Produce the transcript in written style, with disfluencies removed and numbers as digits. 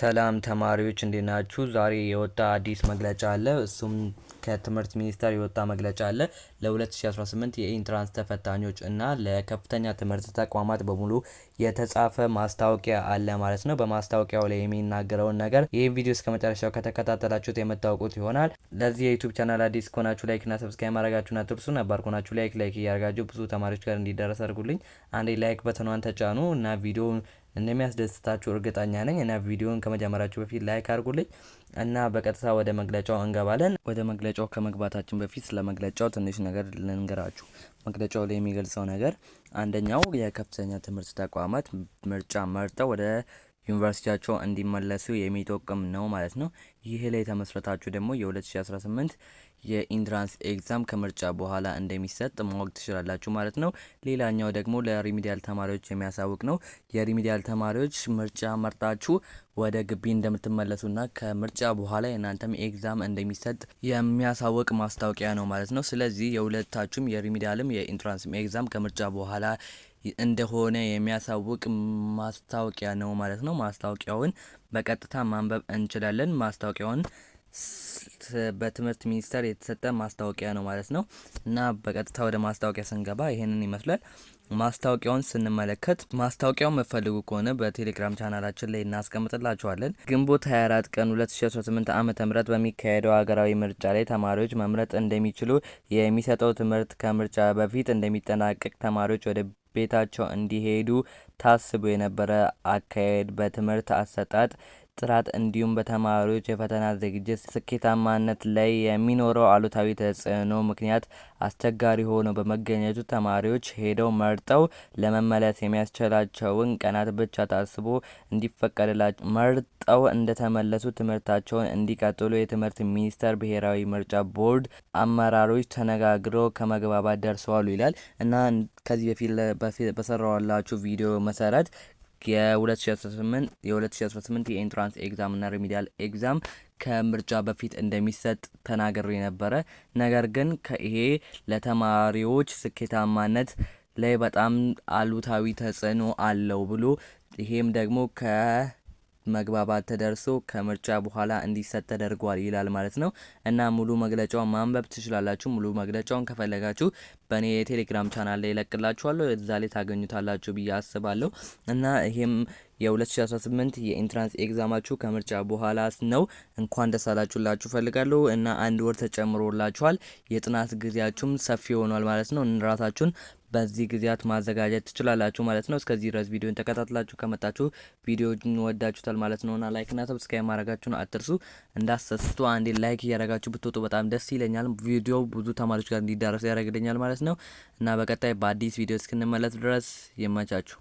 ሰላም ተማሪዎች እንዴት ናችሁ? ዛሬ የወጣ አዲስ መግለጫ አለ። እሱም ከትምህርት ሚኒስቴር የወጣ መግለጫ አለ። ለ2018 የኢንትራንስ ተፈታኞች እና ለከፍተኛ ትምህርት ተቋማት በሙሉ የተጻፈ ማስታወቂያ አለ ማለት ነው። በማስታወቂያው ላይ የሚናገረውን ነገር ይህን ቪዲዮ እስከ መጨረሻው ከተከታተላችሁት የምታውቁት ይሆናል። ለዚህ የዩቲዩብ ቻናል አዲስ ከሆናችሁ ላይክ እና ሰብስክራይብ ማድረጋችሁን አትርሱ። ነባር ከሆናችሁ ላይክ እያደረጋችሁ ብዙ ተማሪዎች ጋር እንዲደረስ አድርጉልኝ። አንዴ ላይክ በተኗን ተጫኑ እና ቪዲዮ እንደሚያስደስታችሁ እርግጠኛ ነኝ እና ቪዲዮን ከመጀመራችሁ በፊት ላይክ አድርጉልኝ እና በቀጥታ ወደ መግለጫው እንገባለን። ወደ መግለጫው ከመግባታችን በፊት ስለ መግለጫው ትንሽ ነገር ልንገራችሁ። መግለጫው ላይ የሚገልጸው ነገር አንደኛው የከፍተኛ ትምህርት ተቋማት ምርጫ መርጠው ወደ ዩኒቨርሲቲያቸው እንዲመለሱ የሚጠቁም ነው ማለት ነው። ይህ ላይ ተመስረታችሁ ደግሞ የ2018 የኢንትራንስ ኤግዛም ከምርጫ በኋላ እንደሚሰጥ ማወቅ ትችላላችሁ ማለት ነው። ሌላኛው ደግሞ ለሪሚዲያል ተማሪዎች የሚያሳውቅ ነው። የሪሚዲያል ተማሪዎች ምርጫ መርጣችሁ ወደ ግቢ እንደምትመለሱና ከምርጫ በኋላ የእናንተም ኤግዛም እንደሚሰጥ የሚያሳውቅ ማስታወቂያ ነው ማለት ነው። ስለዚህ የሁለታችሁም የሪሚዲያልም የኢንትራንስም ኤግዛም ከምርጫ በኋላ እንደሆነ የሚያሳውቅ ማስታወቂያ ነው ማለት ነው። ማስታወቂያውን በቀጥታ ማንበብ እንችላለን። ማስታወቂያውን በትምህርት ሚኒስቴር የተሰጠ ማስታወቂያ ነው ማለት ነው እና በቀጥታ ወደ ማስታወቂያ ስንገባ ይሄንን ይመስላል። ማስታወቂያውን ስንመለከት ማስታወቂያውን መፈልጉ ከሆነ በቴሌግራም ቻናላችን ላይ እናስቀምጥላችኋለን። ግንቦት 24 ቀን 2018 ዓ.ም በሚካሄደው ሀገራዊ ምርጫ ላይ ተማሪዎች መምረጥ እንደሚችሉ የሚሰጠው ትምህርት ከምርጫ በፊት እንደሚጠናቀቅ ተማሪዎች ወደ ቤታቸው እንዲሄዱ ታስቦ የነበረ አካሄድ በትምህርት አሰጣጥ ጥራት እንዲሁም በተማሪዎች የፈተና ዝግጅት ስኬታማነት ላይ የሚኖረው አሉታዊ ተጽዕኖ ምክንያት አስቸጋሪ ሆኖ በመገኘቱ ተማሪዎች ሄደው መርጠው ለመመለስ የሚያስችላቸውን ቀናት ብቻ ታስቦ እንዲፈቀድላቸው መርጠው እንደተመለሱ ትምህርታቸውን እንዲቀጥሉ የትምህርት ሚኒስቴር ብሔራዊ ምርጫ ቦርድ አመራሮች ተነጋግረው ከመግባባት ደርሰዋል ይላል እና ከዚህ በፊት በሰራዋላችሁ ቪዲዮ መሰረት የ2018 የኢንትራንስ ኤግዛም እና ሪሚዲያል ኤግዛም ከምርጫ በፊት እንደሚሰጥ ተናግሬ ነበረ። ነገር ግን ይሄ ለተማሪዎች ስኬታማነት ላይ በጣም አሉታዊ ተጽዕኖ አለው ብሎ ይሄም ደግሞ ከመግባባት ተደርሶ ከምርጫ በኋላ እንዲሰጥ ተደርጓል ይላል ማለት ነው እና ሙሉ መግለጫውን ማንበብ ትችላላችሁ። ሙሉ መግለጫውን ከፈለጋችሁ በእኔ የቴሌግራም ቻናል ላይ እለቅላችኋለሁ፣ እዛ ላይ ታገኙታላችሁ ብዬ አስባለሁ እና ይሄም የ2018 የኢንትራንስ ኤግዛማችሁ ከምርጫ በኋላ ነው። እንኳን ደስ አላችሁላችሁ ፈልጋለሁ እና 1 ወር ተጨምሮላችኋል። የጥናት ጊዜያችሁም ሰፊ ሆኗል ማለት ነው። ራሳችሁን በዚህ ጊዜያት ማዘጋጀት ትችላላችሁ ማለት ነው። እስከዚህ ድረስ ቪዲዮን ተከታትላችሁ ከመጣችሁ ቪዲዮን ወዳችሁታል ማለት ነውና ላይክ እና ሰብስክራይብ ማድረጋችሁን አትርሱ። እንዳሰስቱ አንዴ ላይክ እያደረጋችሁ ብትወጡ በጣም ደስ ይለኛል። ቪዲዮ ብዙ ተማሪዎች ጋር እንዲዳረስ ያደርግልኛል ማለት ነው እና በቀጣይ በአዲስ ቪዲዮ እስክንመለስ ድረስ ይመቻችሁ።